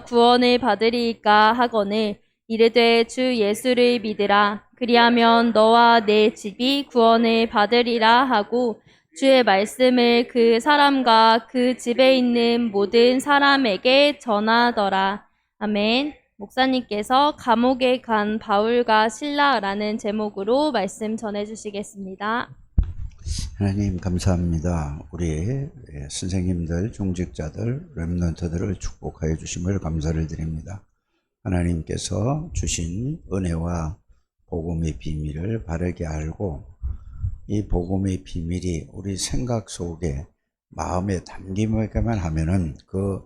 구원을 받으리이까 하거늘 이르되 주 예수를 믿으라. 그리하면 너와 내 집이 구원을 받으리라 하고 주의 말씀을 그 사람과 그 집에 있는 모든 사람에게 전하더라. 아멘. 목사님께서 감옥에 간 바울과 실라라는 제목으로 말씀 전해주시겠습니다. 하나님 감사합니다. 우리 선생님들, 중직자들, 렘넌트들을 축복하여 주심을 감사를 드립니다. 하나님께서 주신 은혜와 복음의 비밀을 바르게 알고 이 복음의 비밀이 우리 생각 속에 마음에 담기만 하면은 그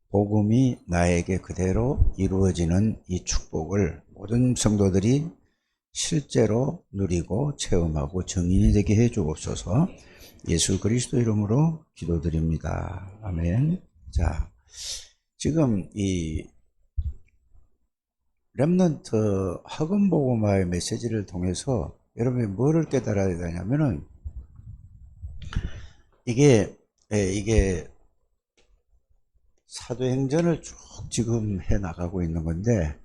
복음이 나에게 그대로 이루어지는 이 축복을 모든 성도들이 실제로 누리고 체험하고 증인이 되게 해 주옵소서. 예수 그리스도 이름으로 기도드립니다. 아멘. 자, 지금 이 렘넌트 학원복음화의 메시지를 통해서 여러분이 뭐를 깨달아야 되냐면은 이게 사도행전을 쭉 지금 해 나가고 있는 건데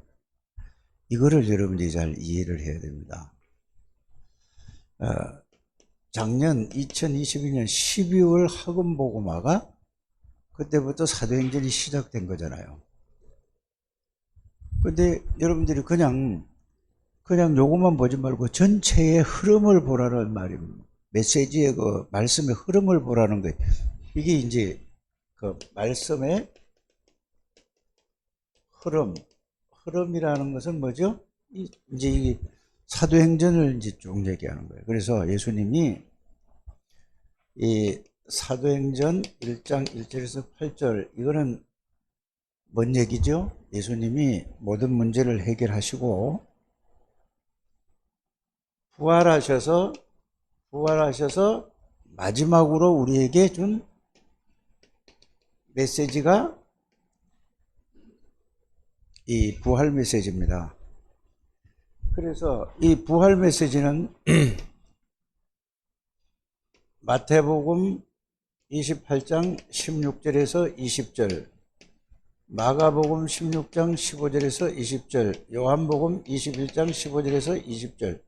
이거를 여러분들이 잘 이해를 해야 됩니다. 작년 2022년 12월 학원복음화가 그때부터 사도행전이 시작된 거잖아요. 근데 여러분들이 그냥 요것만 보지 말고 전체의 흐름을 보라는 말입니다. 메시지의 그 말씀의 흐름을 보라는 거예요. 이게 이제 그 말씀의 흐름이라는 것은 뭐죠? 이제 이 사도행전을 이제 쭉 얘기하는 거예요. 그래서 예수님이 이 사도행전 1장 1절에서 8절 이거는 뭔 얘기죠? 예수님이 모든 문제를 해결하시고 부활하셔서 마지막으로 우리에게 준 메시지가 이 부활 메시지입니다. 그래서 이 부활 메시지는 마태복음 28장 16절에서 20절, 마가복음 16장 15절에서 20절, 요한복음 21장 15절에서 20절,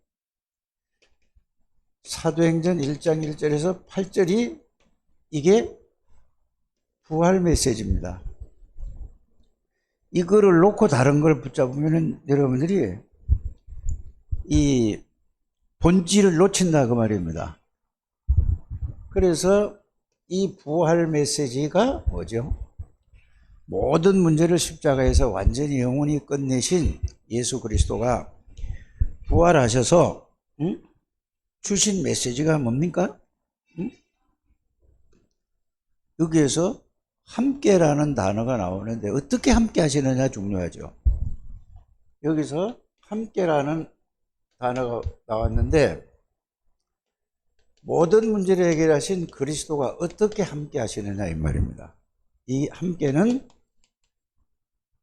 사도행전 1장 1절에서 8절이 이게 부활 메시지입니다. 이거를 놓고 다른 걸 붙잡으면 여러분들이 이 본질을 놓친다 그 말입니다. 그래서 이 부활 메시지가 뭐죠? 모든 문제를 십자가에서 완전히 영원히 끝내신 예수 그리스도가 부활하셔서 주신 메시지가 뭡니까? 여기에서 함께라는 단어가 나오는데 어떻게 함께 하시느냐 중요하죠. 여기서 함께라는 단어가 나왔는데 모든 문제를 해결하신 그리스도가 어떻게 함께 하시느냐 이 말입니다. 이 함께는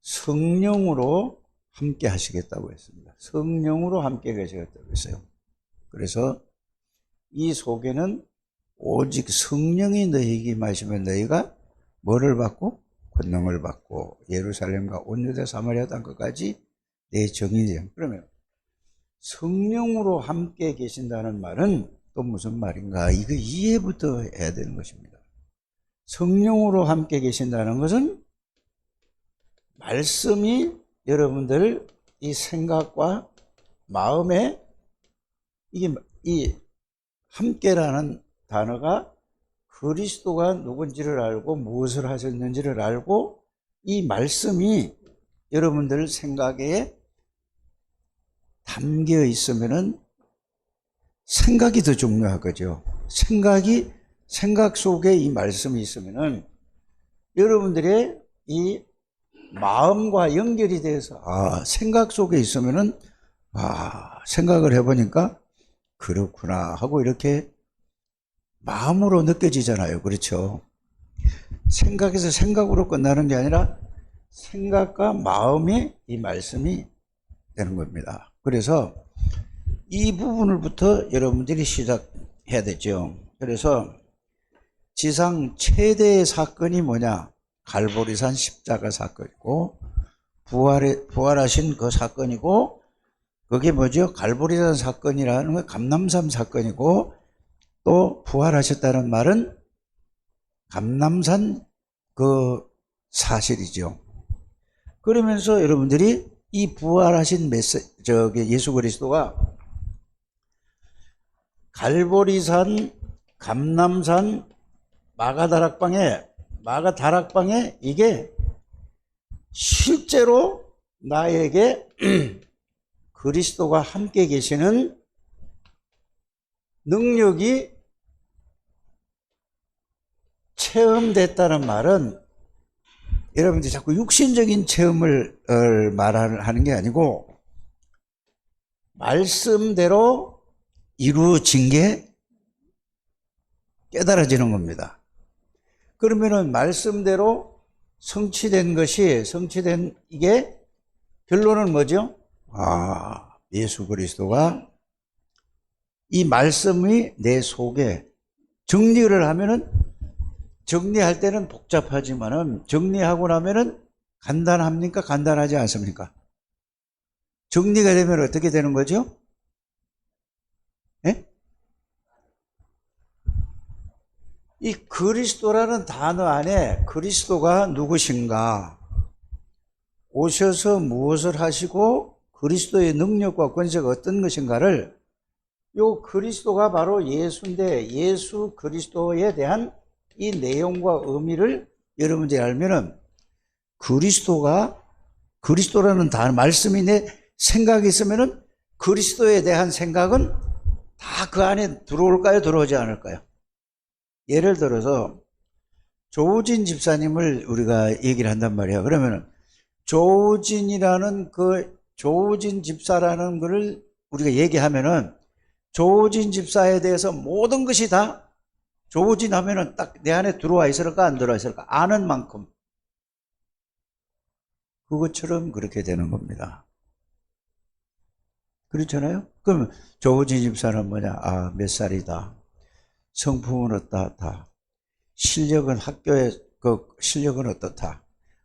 성령으로 함께 하시겠다고 했습니다. 성령으로 함께 계시겠다고 했어요. 그래서 이 속에는 오직 성령이 너희에게 임하시면 너희가 뭐를 받고? 권능을 받고 예루살렘과 온 유대 사마리아 땅끝까지 내 증인이요. 그러면 성령으로 함께 계신다는 말은 또 무슨 말인가? 이거 이해부터 해야 되는 것입니다. 성령으로 함께 계신다는 것은 말씀이 여러분들 이 생각과 마음에 이 함께라는 단어가 그리스도가 누군지를 알고 무엇을 하셨는지를 알고 이 말씀이 여러분들 생각에 담겨 있으면은 생각이 더 중요한 거죠. 생각 속에 이 말씀이 있으면은 여러분들의 이 마음과 연결이 돼서 생각 속에 있으면은 생각을 해보니까 그렇구나 하고 이렇게 마음으로 느껴지잖아요. 그렇죠? 생각에서 생각으로 끝나는 게 아니라 생각과 마음이 이 말씀이 되는 겁니다. 그래서 이 부분을부터 여러분들이 시작해야 되죠. 그래서 지상 최대의 사건이 뭐냐? 갈보리산 십자가 사건이고 부활하신 그 사건이고 그게 뭐죠? 갈보리산 사건이라는 건 감람산 사건이고 또 부활하셨다는 말은 감람산 그 사실이죠. 그러면서 여러분들이 이 부활하신 예수 그리스도가 갈보리산, 감람산, 마가다락방에 이게 실제로 나에게 그리스도가 함께 계시는 능력이 체험됐다는 말은 여러분들이 자꾸 육신적인 체험을 말하는 게 아니고 말씀대로 이루어진 게 깨달아지는 겁니다. 그러면은 말씀대로 성취된 이게 결론은 뭐죠? 예수 그리스도가 이 말씀이 내 속에 정리를 하면은 정리할 때는 복잡하지만은 정리하고 나면은 간단합니까? 간단하지 않습니까? 정리가 되면 어떻게 되는 거죠? 예? 이 그리스도라는 단어 안에 그리스도가 누구신가? 오셔서 무엇을 하시고 그리스도의 능력과 권세가 어떤 것인가를 요 그리스도가 바로 예수인데 예수 그리스도에 대한 이 내용과 의미를 여러분들이 알면은 그리스도라는 단어 말씀이 내 생각이 있으면은 그리스도에 대한 생각은 다 그 안에 들어올까요? 들어오지 않을까요? 예를 들어서 조우진 집사님을 우리가 얘기를 한단 말이야. 그러면은 조우진이라는 조우진 집사라는 거를 우리가 얘기하면은 조우진 집사에 대해서 모든 것이 다 조우진 하면은 딱 내 안에 들어와 있을까 안 들어와 있을까 아는 만큼 그것처럼 그렇게 되는 겁니다. 그렇잖아요? 그럼 조우진 집사는 뭐냐? 몇 살이다. 성품은 어떻다. 실력은 실력은 어떻다.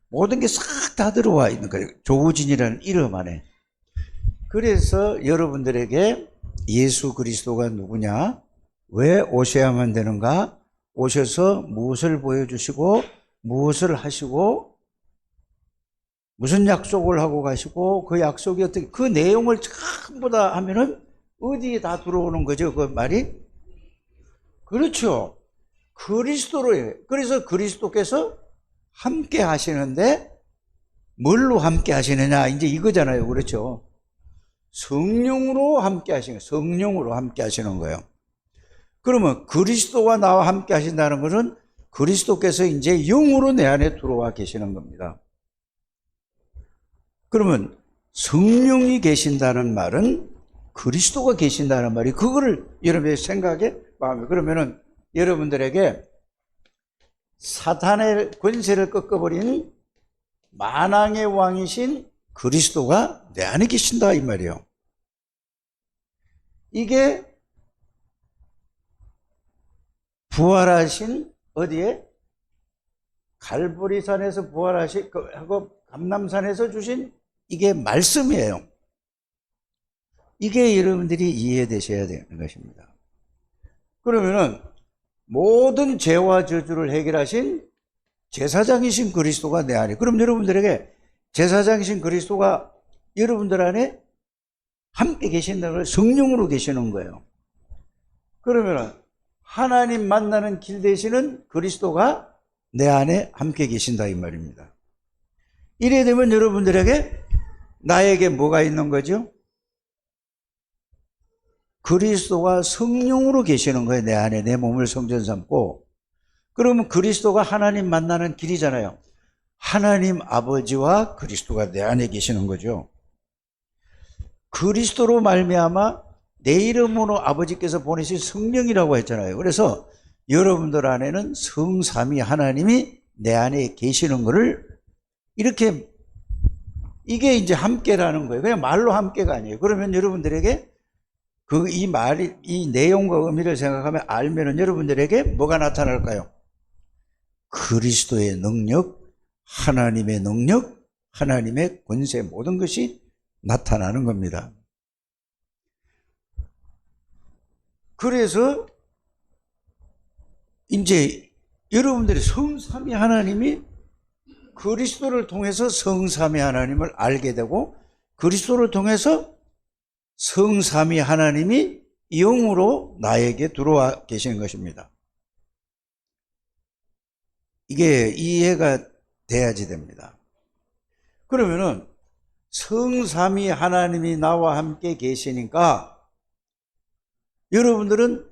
모든 게 싹 다 들어와 있는 거예요. 조우진이라는 이름 안에. 그래서 여러분들에게 예수 그리스도가 누구냐? 왜 오셔야만 되는가? 오셔서 무엇을 보여주시고 무엇을 하시고 무슨 약속을 하고 가시고 그 약속이 어떻게 그 내용을 전부 다 하면은 어디에 다 들어오는 거죠? 그 말이? 그렇죠. 그리스도로 해요. 그래서 그리스도께서 함께 하시는데 뭘로 함께 하시느냐? 이제 이거잖아요. 그렇죠. 성령으로 함께 하시는 거예요. 성령으로 함께 하시는 거예요. 그러면 그리스도와 나와 함께 하신다는 것은 그리스도께서 이제 영으로 내 안에 들어와 계시는 겁니다. 그러면 성령이 계신다는 말은 그리스도가 계신다는 말이 그거를 여러분의 생각에 마음에 그러면은 여러분들에게 사탄의 권세를 꺾어버린 만왕의 왕이신 그리스도가 내 안에 계신다 이 말이에요. 이게 부활하신 어디에? 갈보리산에서 하고 감람산에서 주신 이게 말씀이에요. 이게 여러분들이 이해되셔야 되는 것입니다. 그러면은 모든 죄와 저주를 해결하신 제사장이신 그리스도가 내 안에. 그럼 여러분들에게 제사장이신 그리스도가 여러분들 안에 함께 계신다는 걸 성령으로 계시는 거예요. 그러면은 하나님 만나는 길 되시는 그리스도가 내 안에 함께 계신다 이 말입니다. 이래 되면 여러분들에게 나에게 뭐가 있는 거죠? 그리스도가 성령으로 계시는 거예요. 내 안에 내 몸을 성전 삼고. 그러면 그리스도가 하나님 만나는 길이잖아요. 하나님 아버지와 그리스도가 내 안에 계시는 거죠. 그리스도로 말미암아 내 이름으로 아버지께서 보내신 성령이라고 했잖아요. 그래서 여러분들 안에는 성삼위 하나님이 내 안에 계시는 것을 이렇게 이게 이제 함께라는 거예요. 그냥 말로 함께가 아니에요. 그러면 여러분들에게 이 내용과 의미를 생각하면 알면은 여러분들에게 뭐가 나타날까요? 그리스도의 능력, 하나님의 능력, 하나님의 권세, 모든 것이 나타나는 겁니다. 그래서 이제 여러분들이 성삼위 하나님이 그리스도를 통해서 성삼위 하나님을 알게 되고, 그리스도를 통해서 성삼위 하나님이 영으로 나에게 들어와 계시는 것입니다. 이게 이해가 돼야지 됩니다. 그러면은 성삼위 하나님이 나와 함께 계시니까 여러분들은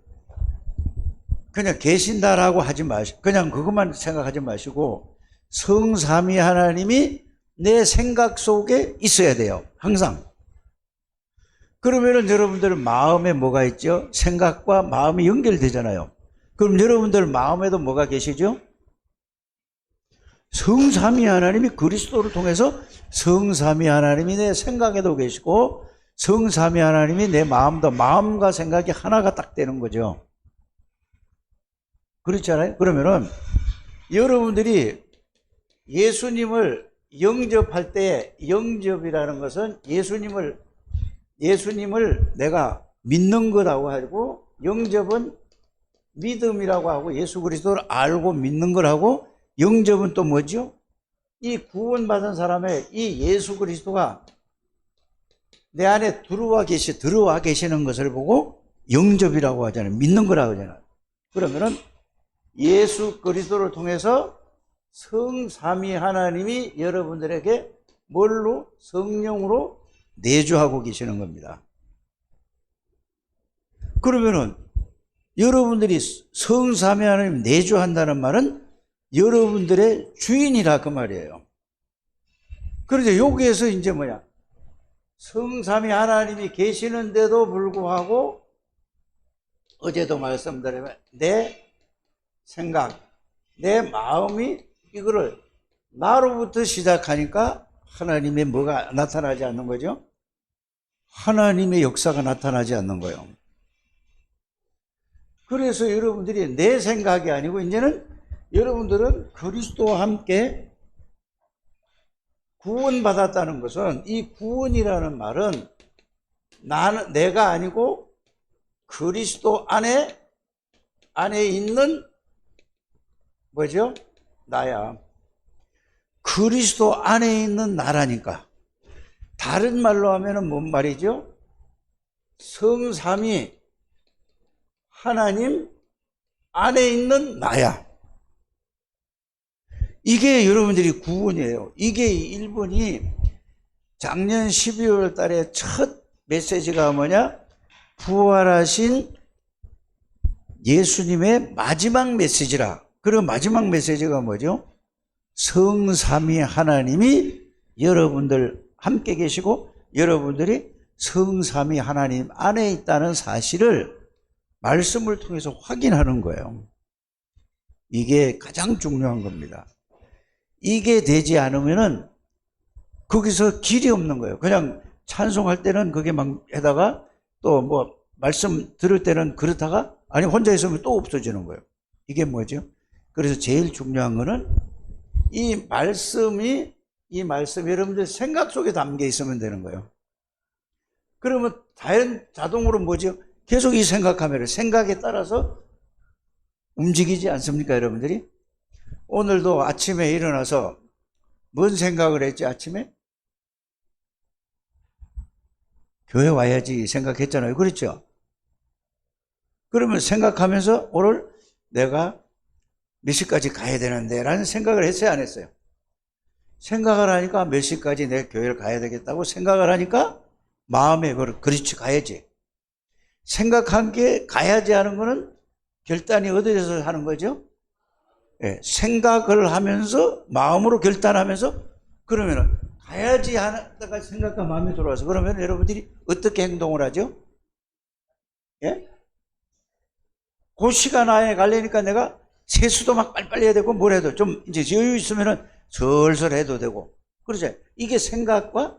그냥 계신다라고 하지 마시고, 그냥 그것만 생각하지 마시고, 성삼위 하나님이 내 생각 속에 있어야 돼요. 항상. 그러면은 여러분들 마음에 뭐가 있죠? 생각과 마음이 연결되잖아요. 그럼 여러분들 마음에도 뭐가 계시죠? 성삼위 하나님이 그리스도를 통해서 성삼위 하나님이 내 생각에도 계시고, 성삼위 하나님이 내 마음도, 마음과 생각이 하나가 딱 되는 거죠. 그렇잖아요? 그러면은 여러분들이 예수님을 영접할 때, 영접이라는 것은 예수님을 내가 믿는 거라고 하고, 영접은 믿음이라고 하고, 예수 그리스도를 알고 믿는 거라고, 영접은 또 뭐죠? 이 구원받은 사람의 이 예수 그리스도가 내 안에 들어와 계시는 것을 보고 영접이라고 하잖아요. 믿는 거라고 하잖아요. 그러면은 예수 그리스도를 통해서 성삼위 하나님이 여러분들에게 뭘로? 성령으로 내주하고 계시는 겁니다. 그러면은 여러분들이 성삼위 하나님 내주한다는 말은 여러분들의 주인이라 그 말이에요. 그런데 여기에서 이제 뭐야? 성삼위 하나님이 계시는데도 불구하고 어제도 말씀드리면 내 생각, 내 마음이 이거를 나로부터 시작하니까 하나님의 뭐가 나타나지 않는 거죠? 하나님의 역사가 나타나지 않는 거예요. 그래서 여러분들이 내 생각이 아니고 이제는 여러분들은 그리스도와 함께 구원받았다는 것은, 이 구원이라는 말은 내가 아니고 그리스도 안에 있는 뭐죠? 나야. 그리스도 안에 있는 나라니까. 다른 말로 하면은 뭔 말이죠? 성삼위 하나님 안에 있는 나야. 이게 여러분들이 구원이에요. 이게 1번이 작년 12월 달에 첫 메시지가 뭐냐? 부활하신 예수님의 마지막 메시지라. 그리고 마지막 메시지가 뭐죠? 성삼위 하나님이 여러분들 함께 계시고 여러분들이 성삼위 하나님 안에 있다는 사실을 말씀을 통해서 확인하는 거예요. 이게 가장 중요한 겁니다. 이게 되지 않으면은 거기서 길이 없는 거예요. 그냥 찬송할 때는 그게 막 해다가 또 뭐 말씀 들을 때는 그렇다가 아니 혼자 있으면 또 없어지는 거예요. 이게 뭐죠? 그래서 제일 중요한 거는 이 말씀이 여러분들 생각 속에 담겨 있으면 되는 거예요. 그러면 자동으로 뭐죠? 계속 이 생각하면 생각에 따라서 움직이지 않습니까, 여러분들이? 오늘도 아침에 일어나서 뭔 생각을 했지, 아침에? 교회 와야지 생각했잖아요. 그렇죠? 그러면 생각하면서 오늘 내가 몇 시까지 가야 되는데 라는 생각을 했어요, 안 했어요? 생각을 하니까 몇 시까지 내 교회를 가야 되겠다고 생각을 하니까 마음에 그렇지, 가야지. 생각한 게 가야지 하는 거는 결단이 어디에서 하는 거죠? 예, 생각을 하면서 마음으로 결단하면서 그러면은 가야지 하다가 생각과 마음이 들어와서 그러면 여러분들이 어떻게 행동을 하죠? 예? 그 시간 안에 가려니까 내가 세수도 막 빨리빨리 해야 되고 뭘 해도 좀 이제 여유 있으면은 슬슬 해도 되고 그러죠. 이게 생각과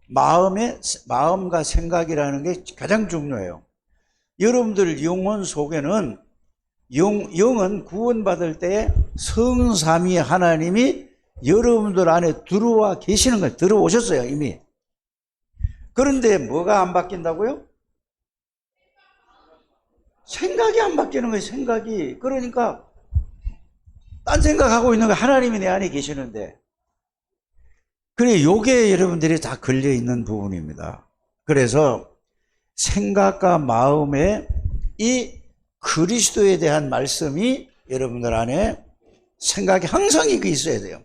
마음과 생각이라는 게 가장 중요해요. 여러분들 영혼 속에는 영은 구원받을 때 성삼위 하나님이 여러분들 안에 들어와 계시는 거예요. 들어오셨어요, 이미. 그런데 뭐가 안 바뀐다고요? 생각이 안 바뀌는 거예요, 생각이. 그러니까 딴 생각하고 있는 거 하나님이 내 안에 계시는데. 그래, 요게 여러분들이 다 걸려 있는 부분입니다. 그래서 생각과 마음에 이 그리스도에 대한 말씀이 여러분들 안에 생각이 항상 이게 있어야 돼요.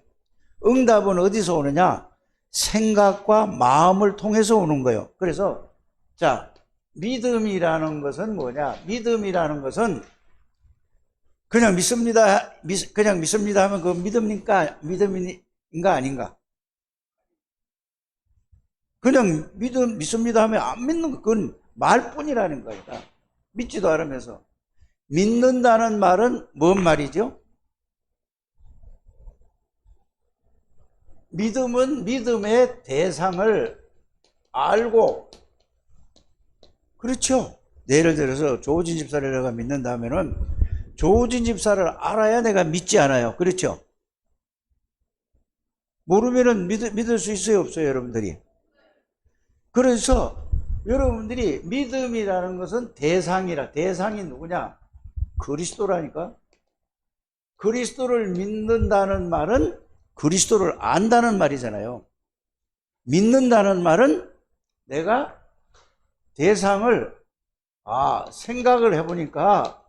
응답은 어디서 오느냐? 생각과 마음을 통해서 오는 거예요. 그래서 자, 믿음이라는 것은 뭐냐? 믿음이라는 것은 그냥 믿습니다. 그냥 믿습니다 하면 그 믿음인가 아닌가? 그냥 믿습니다 하면 안 믿는 거, 그건 말뿐이라는 거니까. 믿지도 않으면서. 믿는다는 말은 뭔 말이죠? 믿음은 믿음의 대상을 알고, 그렇죠. 예를 들어서 조우진 집사를 내가 믿는다 하면은 조우진 집사를 알아야 내가 믿지 않아요. 그렇죠. 모르면은 믿을 수 있어요, 없어요, 여러분들이? 그래서 여러분들이 믿음이라는 것은 대상이 누구냐? 그리스도라니까. 그리스도를 믿는다는 말은 그리스도를 안다는 말이잖아요. 믿는다는 말은 내가 대상을 생각을 해보니까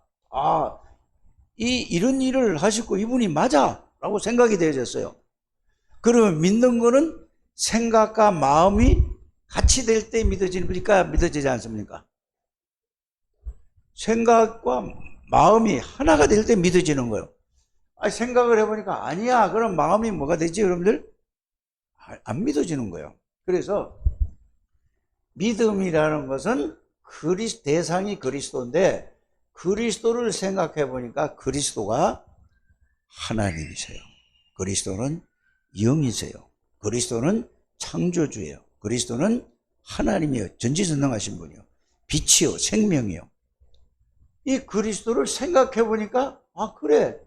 이런 일을 하시고 이분이 맞아 라고 생각이 되어졌어요. 그러면 믿는 거는 생각과 마음이 같이 될 때 믿어지니까 믿어지지 않습니까? 생각과 마음이 하나가 될 때 믿어지는 거예요. 생각을 해보니까 아니야. 그럼 마음이 뭐가 되지, 여러분들? 안 믿어지는 거예요. 그래서 믿음이라는 것은 대상이 그리스도인데, 그리스도를 생각해 보니까 그리스도가 하나님이세요. 그리스도는 영이세요. 그리스도는 창조주예요. 그리스도는 하나님이요, 전지전능하신 분이요, 빛이요, 생명이요. 이 그리스도를 생각해 보니까 그래,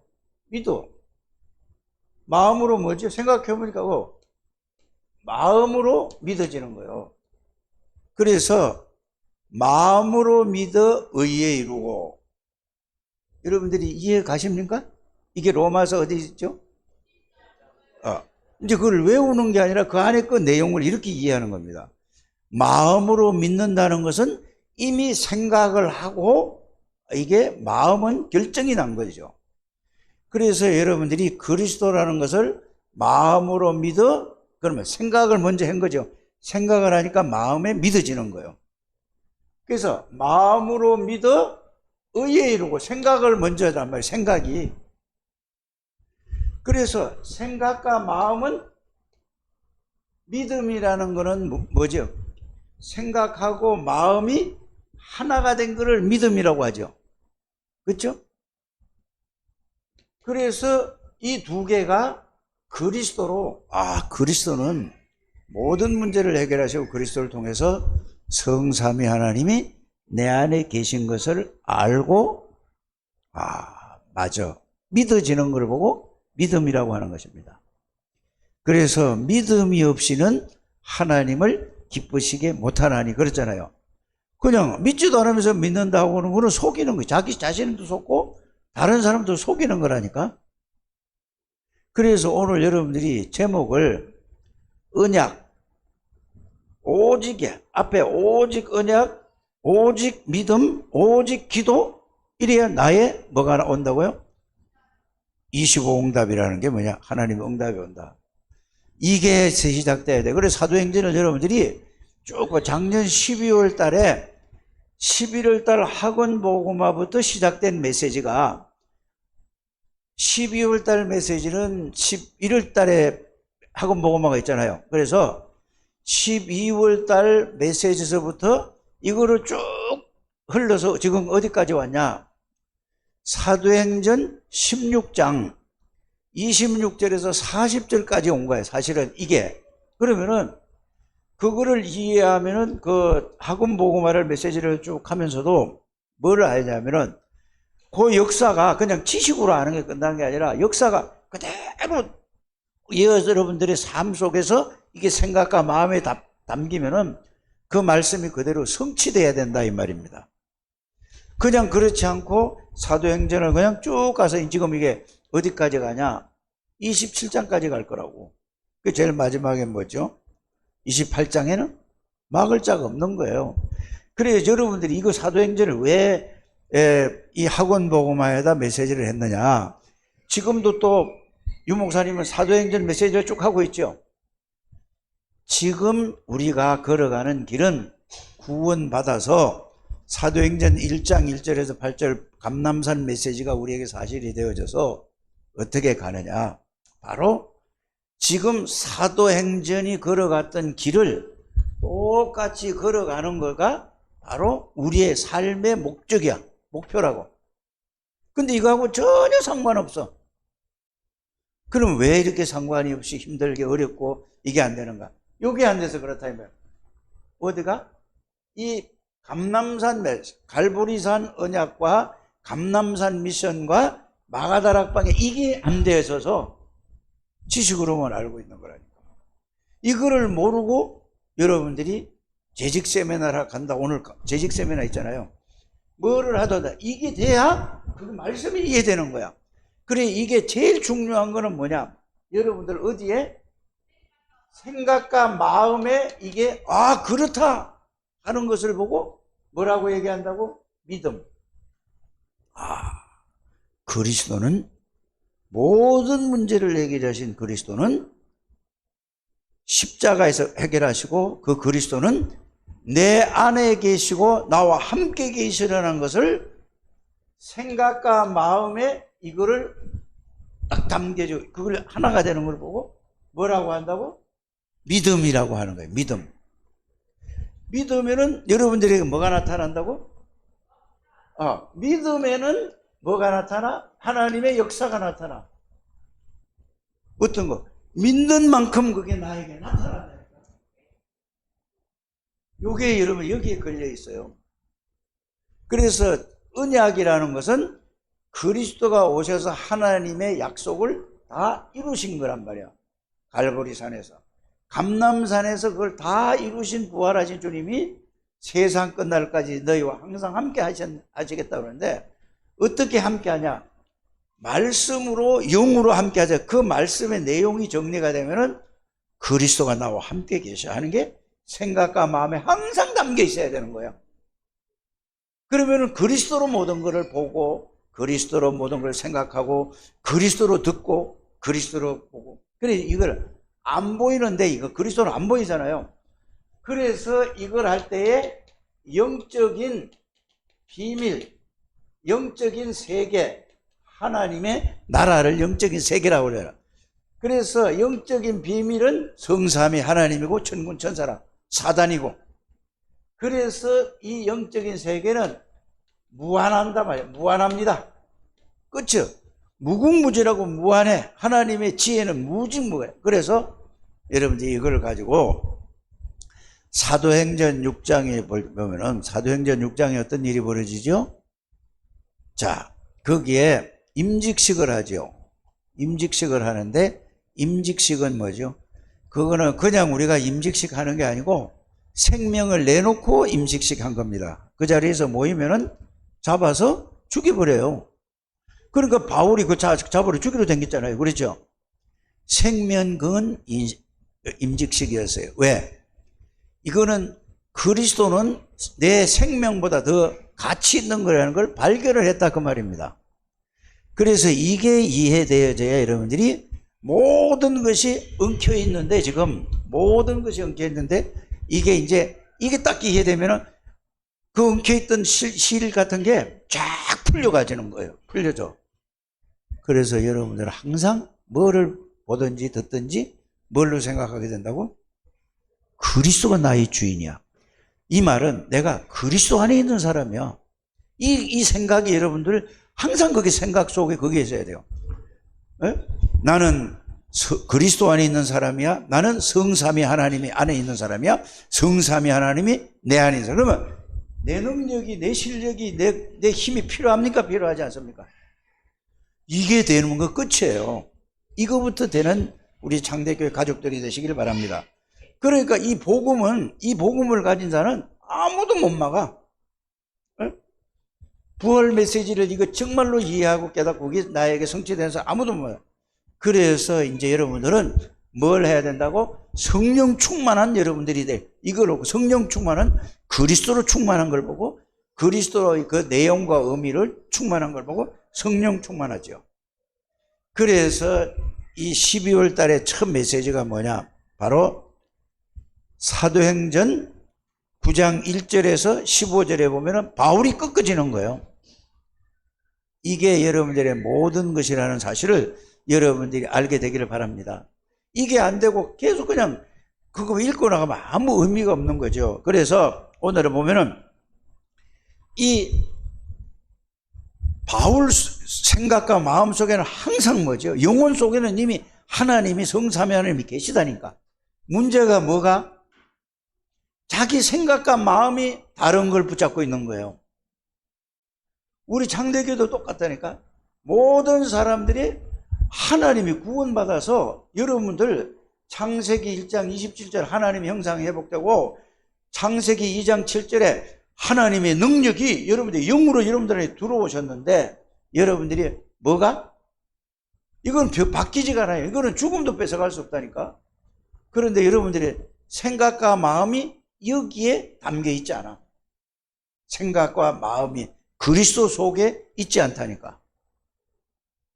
믿어. 마음으로 뭐지? 생각해 보니까 마음으로 믿어지는 거예요. 그래서 마음으로 믿어 의에 이루고. 여러분들이 이해 가십니까? 이게 로마서 어디 있죠? 이제 그걸 외우는 게 아니라 그 안에 그 내용을 이렇게 이해하는 겁니다. 마음으로 믿는다는 것은 이미 생각을 하고 이게 마음은 결정이 난 거죠. 그래서 여러분들이 그리스도라는 것을 마음으로 믿어, 그러면 생각을 먼저 한 거죠. 생각을 하니까 마음에 믿어지는 거예요. 그래서 마음으로 믿어 의에 이루고, 생각을 먼저 하단 말이에요, 생각이. 그래서 생각과 마음은, 믿음이라는 거는 뭐죠? 생각하고 마음이 하나가 된 것을 믿음이라고 하죠. 그렇죠? 그래서 이 두 개가 그리스도로, 그리스도는 모든 문제를 해결하시고 그리스도를 통해서 성삼위 하나님이 내 안에 계신 것을 알고, 맞아, 믿어지는 걸 보고 믿음이라고 하는 것입니다. 그래서 믿음이 없이는 하나님을 기쁘시게 못하나니 그랬잖아요. 그냥 믿지도 않으면서 믿는다고 하는 거는 속이는 거예요. 자기 자신도 속고 다른 사람도 속이는 거라니까. 그래서 오늘 여러분들이 제목을 언약, 오직에, 앞에 오직 언약, 오직 믿음, 오직 기도, 이래야 나의 뭐가 온다고요? 25응답이라는 게 뭐냐? 하나님의 응답이 온다. 이게 시작돼야 돼. 그래서 사도행전을 여러분들이 쭉 작년 12월 달에 11월 달 학원 보고마부터 시작된 메시지가, 12월 달 메시지는 11월 달에 학원 보고마가 있잖아요. 그래서 12월 달 메시지에서부터 이거를 쭉 흘러서 지금 어디까지 왔냐? 사도행전 16장 26절에서 40절까지 온 거예요. 사실은 이게. 그러면은 그거를 이해하면은 그 학원 보고마를 메시지를 쭉 하면서도 뭐를 알냐면은 그 역사가 그냥 지식으로 아는 게 끝난 게 아니라 역사가 그대로 여러분들의 삶 속에서 이게 생각과 마음에 담기면은 그 말씀이 그대로 성취돼야 된다 이 말입니다. 그냥 그렇지 않고 사도행전을 그냥 쭉 가서 지금 이게 어디까지 가냐? 27장까지 갈 거라고. 그 제일 마지막에 뭐죠? 28장에는 막을 자가 없는 거예요. 그래서 여러분들이 이거 사도행전을 왜 이 학원 복음화에다 메시지를 했느냐? 지금도 또 유 목사님은 사도행전 메시지를 쭉 하고 있죠. 지금 우리가 걸어가는 길은 구원받아서 사도행전 1장 1절에서 8절 감람산 메시지가 우리에게 사실이 되어져서 어떻게 가느냐? 바로 지금 사도행전이 걸어갔던 길을 똑같이 걸어가는 거가 바로 우리의 삶의 목적이야. 목표라고. 근데 이거하고 전혀 상관없어. 그럼 왜 이렇게 상관이 없이 힘들게 어렵고 이게 안 되는가? 이게 안 돼서 그렇다 이 말이야. 어디가? 이 감람산 갈보리산 언약과 감람산 미션과 마가다락방에 이게 안 돼 있어서 지식으로만 알고 있는 거라니까. 이거를 모르고 여러분들이 재직 세미나를 간다. 오늘 재직 세미나 있잖아요. 뭐를 하더라도 이게 돼야 그 말씀이 이해되는 거야. 그래, 이게 제일 중요한 거는 뭐냐? 여러분들 어디에? 생각과 마음에 이게 그렇다 하는 것을 보고 뭐라고 얘기한다고? 믿음. 그리스도는 모든 문제를 해결하신 그리스도는 십자가에서 해결하시고 그 그리스도는 내 안에 계시고 나와 함께 계시라는 것을 생각과 마음에 이거를 딱 담겨져 그걸 하나가 되는 걸 보고 뭐라고 한다고? 믿음이라고 하는 거예요. 믿음. 믿으면은 여러분들에게 뭐가 나타난다고? 믿음에는 뭐가 나타나? 하나님의 역사가 나타나. 어떤 거? 믿는 만큼 그게 나에게 나타난다. 요게 여러분 여기에 걸려 있어요. 그래서 언약이라는 것은 그리스도가 오셔서 하나님의 약속을 다 이루신 거란 말이야. 갈보리산에서. 감람산에서 그걸 다 이루신 부활하신 주님이 세상 끝날까지 너희와 항상 함께 하시겠다 그러는데 어떻게 함께 하냐? 말씀으로 영으로 함께 하자. 그 말씀의 내용이 정리가 되면은 그리스도가 나와 함께 계셔 하는 게 생각과 마음에 항상 담겨 있어야 되는 거예요. 그러면은 그리스도로 모든 것을 보고 그리스도로 모든 걸 생각하고 그리스도로 듣고 그리스도로 보고. 그래 이걸 안 보이는데 이거 그리스도는 안 보이잖아요. 그래서 이걸 할 때에 영적인 비밀, 영적인 세계, 하나님의 나라를 영적인 세계라고 그래요. 그래서 영적인 비밀은 성삼위 하나님이고 천군 천사라 사단이고, 그래서 이 영적인 세계는 무한한단 말이에요. 무한합니다. 그렇죠? 무궁무진하고 무한해. 하나님의 지혜는 무궁무해. 그래서 여러분들이 이걸 가지고 사도행전 6장에 보면은 사도행전 6장에 어떤 일이 벌어지죠? 자, 거기에 임직식을 하죠. 임직식을 하는데 임직식은 뭐죠? 그거는 그냥 우리가 임직식 하는 게 아니고 생명을 내놓고 임직식 한 겁니다. 그 자리에서 모이면은 잡아서 죽여버려요. 그러니까 바울이 그 잡으러 죽이러 댕겼잖아요. 그렇죠? 생명은 임직식이었어요. 왜? 이거는 그리스도는 내 생명보다 더 가치 있는 거라는 걸 발견을 했다 그 말입니다. 그래서 이게 이해되어져야 여러분들이 모든 것이 엉켜 있는데, 지금 모든 것이 엉켜 있는데 이게 딱 이해되면은 그 엉켜 있던 실 같은 게 쫙 풀려가지는 거예요. 풀려져. 그래서 여러분들 항상 뭐를 보든지 듣든지 뭘로 생각하게 된다고? 그리스도가 나의 주인이야. 이 말은 내가 그리스도 안에 있는 사람이야. 이 생각이 여러분들 항상 그게 생각 속에 거기에 있어야 돼요. 에? 나는 그리스도 안에 있는 사람이야. 나는 성삼위 하나님이 안에 있는 사람이야. 성삼위 하나님이 내 안에 있어. 그러면 내 능력이, 내 실력이, 내 힘이 필요합니까? 필요하지 않습니까? 이게 되는 거 끝이에요. 이거부터 되는 우리 창대교회 가족들이 되시기를 바랍니다. 그러니까 이 복음을 가진 자는 아무도 못 막아. 부활 메시지를 이거 정말로 이해하고 깨닫고 그게 나에게 성취돼서 아무도 못 막아. 그래서 이제 여러분들은 뭘 해야 된다고? 성령 충만한 여러분들이 돼. 이걸 보고 성령 충만한 그리스도로 충만한 걸 보고 그리스도의 그 내용과 의미를 충만한 걸 보고 성령 충만하죠. 그래서 이 12월 달에 첫 메시지가 뭐냐? 바로 사도행전 9장 1절에서 15절에 보면은 바울이 꺾어지는 거예요. 이게 여러분들의 모든 것이라는 사실을 여러분들이 알게 되기를 바랍니다. 이게 안 되고 계속 그냥 그거 읽고 나가면 아무 의미가 없는 거죠. 그래서 오늘은 보면은 이 바울 생각과 마음 속에는 항상 뭐죠? 영혼 속에는 이미 하나님이 성삼위 하나님이 계시다니까. 문제가 뭐가? 자기 생각과 마음이 다른 걸 붙잡고 있는 거예요. 우리 창대교도 똑같다니까. 모든 사람들이 하나님이 구원받아서 여러분들 창세기 1장 27절 하나님의 형상이 회복되고 창세기 2장 7절에 하나님의 능력이 여러분들의 영으로 여러분들에게 들어오셨는데 여러분들이 뭐가? 이건 바뀌지가 않아요. 이거는 죽음도 뺏어갈 수 없다니까. 그런데 여러분들의 생각과 마음이 여기에 담겨 있지 않아. 생각과 마음이 그리스도 속에 있지 않다니까.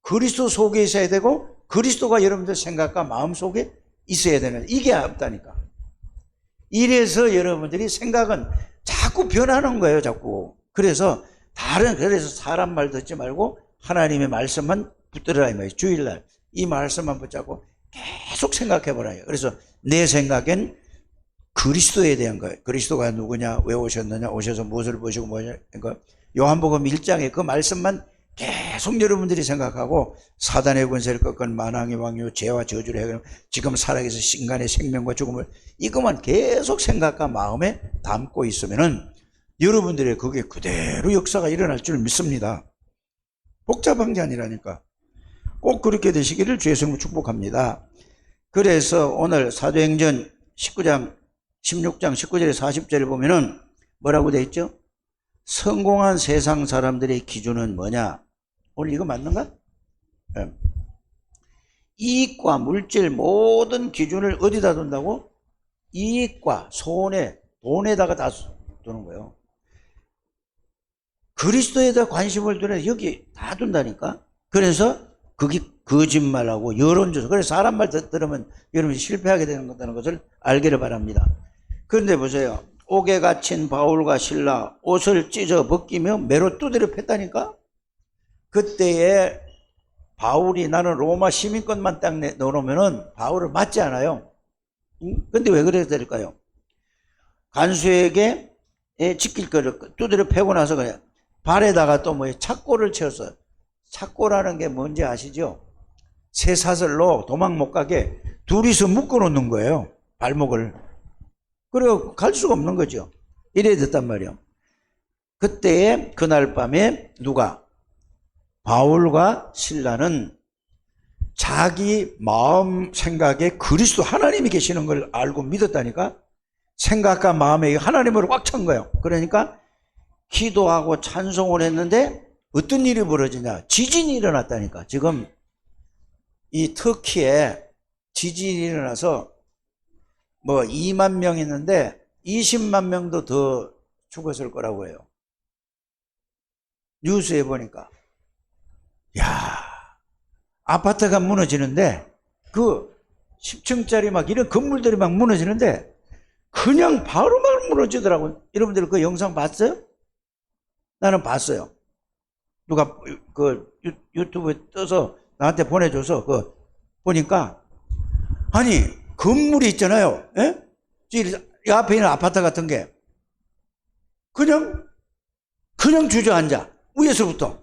그리스도 속에 있어야 되고 그리스도가 여러분들 생각과 마음 속에 있어야 되는 이게 없다니까. 이래서 여러분들이 생각은 자꾸 변하는 거예요. 자꾸. 그래서 사람 말 듣지 말고 하나님의 말씀만 붙들으라 이 말이에요. 주일날 이 말씀만 붙잡고 계속 생각해 보라요. 그래서 내 생각엔 그리스도에 대한 거예요. 그리스도가 누구냐, 왜 오셨느냐, 오셔서 무엇을 보시고 뭐냐. 그러니까 요한복음 1장에 그 말씀만 계속 여러분들이 생각하고 사단의 권세를 꺾은 만왕의 왕요 죄와 저주를 해결하고 지금 살아계신 인간의 생명과 죽음을 이것만 계속 생각과 마음에 담고 있으면은 여러분들의 그게 그대로 역사가 일어날 줄 믿습니다. 복잡한 게 아니라니까. 꼭 그렇게 되시기를 주의 성부 축복합니다. 그래서 오늘 사도행전 16장 19절에 40절을 보면은 뭐라고 되어 있죠? 성공한 세상 사람들의 기준은 뭐냐? 오늘 이거 맞는가? 네. 이익과 물질 모든 기준을 어디다 둔다고? 이익과 손해, 돈에다가 다 두는 거예요. 그리스도에다 관심을 두는 여기 다 둔다니까. 그래서 그게 거짓말하고 여론조사. 그래서 사람 말 들으면 여러분이 실패하게 되는 것을 알기를 바랍니다. 그런데 보세요. 옥에 갇힌 바울과 실라 옷을 찢어 벗기며 매로 두드려 팼다니까. 그때에 바울이 나는 로마 시민권만 딱 내놓으면은 바울을 맞지 않아요. 근데 왜 그래야 될까요? 간수에게 지킬 거를 두드려 패고 나서 그래. 발에다가 또 뭐 착고를 채웠어요. 착고라는 게 뭔지 아시죠? 쇠사슬로 도망 못 가게 둘이서 묶어 놓는 거예요. 발목을. 그래서 갈 수가 없는 거죠. 이래야 됐단 말이에요. 그때에 그날 밤에 누가? 바울과 실라는 자기 마음 생각에 그리스도 하나님이 계시는 걸 알고 믿었다니까. 생각과 마음에 하나님으로 꽉 찬 거예요. 그러니까 기도하고 찬송을 했는데 어떤 일이 벌어지냐? 지진이 일어났다니까. 지금 이 터키에 지진이 일어나서 뭐 2만 명 있는데 20만 명도 더 죽었을 거라고 해요. 뉴스에 보니까. 야, 아파트가 무너지는데 그 10층짜리 막 이런 건물들이 막 무너지는데 그냥 바로 막 무너지더라고요. 여러분들 그 영상 봤어요? 나는 봤어요. 누가 그 유튜브에 떠서 나한테 보내줘서 그 보니까 아니 건물이 있잖아요. 예? 이 앞에 있는 아파트 같은 게 그냥 주저앉아. 위에서부터.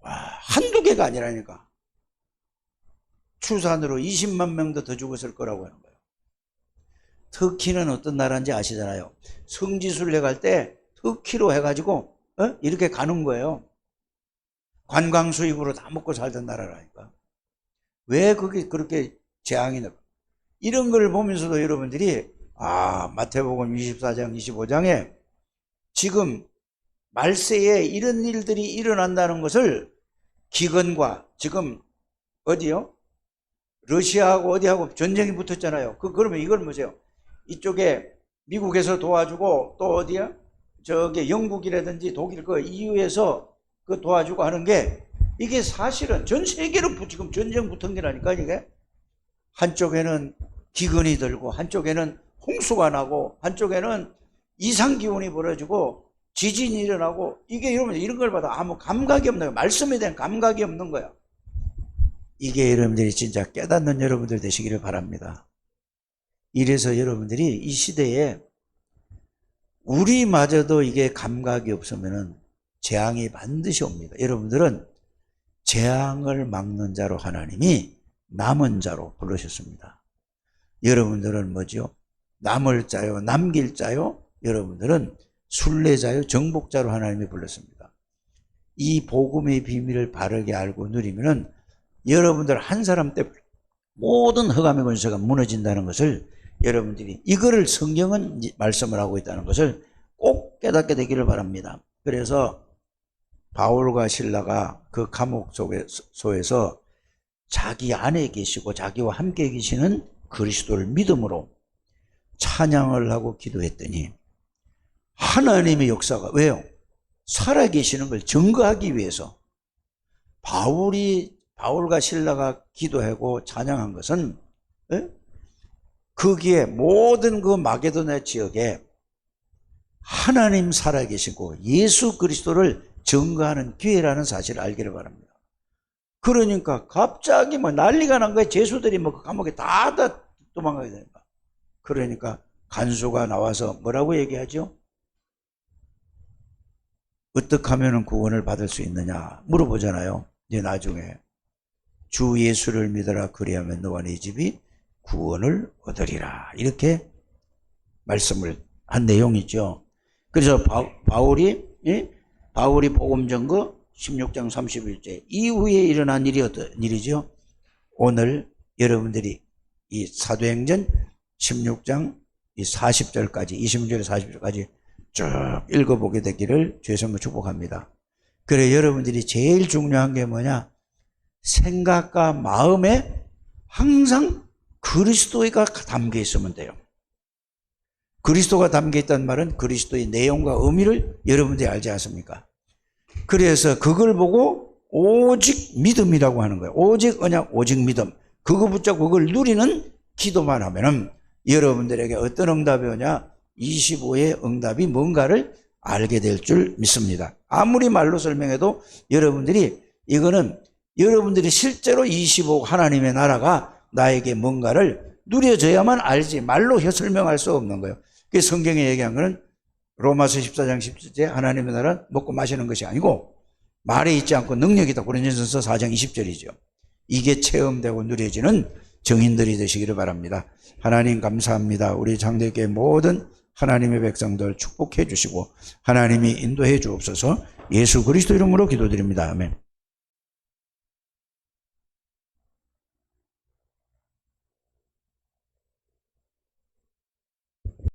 와, 한두 개가 아니라니까. 추산으로 20만 명도 더 죽었을 거라고 하는 거예요. 터키는 어떤 나라인지 아시잖아요. 성지순례 갈 때 터키로 해가지고 이렇게 가는 거예요. 관광 수입으로 다 먹고 살던 나라라니까. 왜 그게 그렇게 재앙이 나? 이런 걸 보면서도 여러분들이 마태복음 24장 25장에 지금 말세에 이런 일들이 일어난다는 것을 기근과 지금 어디요? 러시아하고 어디하고 전쟁이 붙었잖아요. 그러면 이걸 뭐죠? 이쪽에 미국에서 도와주고 또 어디야? 저기 영국이라든지 독일 그 EU에서 그 도와주고 하는 게 이게 사실은 전 세계로 지금 전쟁 붙은 게라니까. 이게 한쪽에는 기근이 들고 한쪽에는 홍수가 나고 한쪽에는 이상기온이 벌어지고 지진이 일어나고 이게 여러분 이런 걸 봐도 아무 감각이 없는 거예요. 말씀에 대한 감각이 없는 거야. 이게 여러분들이 진짜 깨닫는 여러분들 되시기를 바랍니다. 이래서 여러분들이 이 시대에 우리마저도 이게 감각이 없으면은 재앙이 반드시 옵니다. 여러분들은 재앙을 막는 자로 하나님이 남은 자로 부르셨습니다. 여러분들은 뭐죠? 남을 자요, 남길 자요. 여러분들은 순례자요, 정복자로 하나님이 불렀습니다. 이 복음의 비밀을 바르게 알고 누리면은 여러분들 한 사람 때문에 모든 흑암의 권세가 무너진다는 것을 여러분들이 이거를 성경은 말씀을 하고 있다는 것을 꼭 깨닫게 되기를 바랍니다. 그래서 바울과 실라가 그 감옥 소에서 자기 안에 계시고 자기와 함께 계시는 그리스도를 믿음으로 찬양을 하고 기도했더니 하나님의 역사가 왜요? 살아계시는 걸 증거하기 위해서 바울과 실라가 기도하고 찬양한 것은 거기에 모든 그 마게도냐 지역에 하나님 살아계시고 예수 그리스도를 증거하는 기회라는 사실을 알기를 바랍니다. 그러니까 갑자기 난리가 난 거예요. 죄수들이 감옥에 다 도망가게 됩니다. 그러니까 간수가 나와서 뭐라고 얘기하죠? 어떻게 하면 구원을 받을 수 있느냐 물어보잖아요. 이제 나중에 주 예수를 믿어라 그리하면 너와 네 집이 구원을 얻으리라 이렇게 말씀을 한 내용이죠. 그래서 바울이 복음 전거 16장 31절 이후에 일어난 일이 어떤 일이죠? 오늘 여러분들이 이 사도행전 16장 40절까지 20절에서 40절까지 쭉 읽어보게 되기를 주의 성도 축복합니다. 그래 여러분들이 제일 중요한 게 뭐냐? 생각과 마음에 항상 그리스도가 담겨 있으면 돼요. 그리스도가 담겨 있다는 말은 그리스도의 내용과 의미를 여러분들이 알지 않습니까? 그래서 그걸 보고 오직 믿음이라고 하는 거예요. 오직 언약, 오직 믿음. 그거 붙잡고 그걸 누리는 기도만 하면은 여러분들에게 어떤 응답이 오냐? 25의 응답이 뭔가를 알게 될 줄 믿습니다. 아무리 말로 설명해도 여러분들이 이거는 여러분들이 실제로 25 하나님의 나라가 나에게 뭔가를 누려져야만 알지 말로 설명할 수 없는 거예요. 그 성경에 얘기한 거는 로마서 14장 17절 하나님의 나라는 먹고 마시는 것이 아니고 말에 있지 않고 능력이 있다. 고린도전서 4장 20절이죠. 이게 체험되고 누려지는 정인들이 되시기를 바랍니다. 하나님 감사합니다. 우리 장대교회 모든 하나님의 백성들 축복해 주시고 하나님이 인도해 주옵소서. 예수 그리스도 이름으로 기도드립니다. 아멘.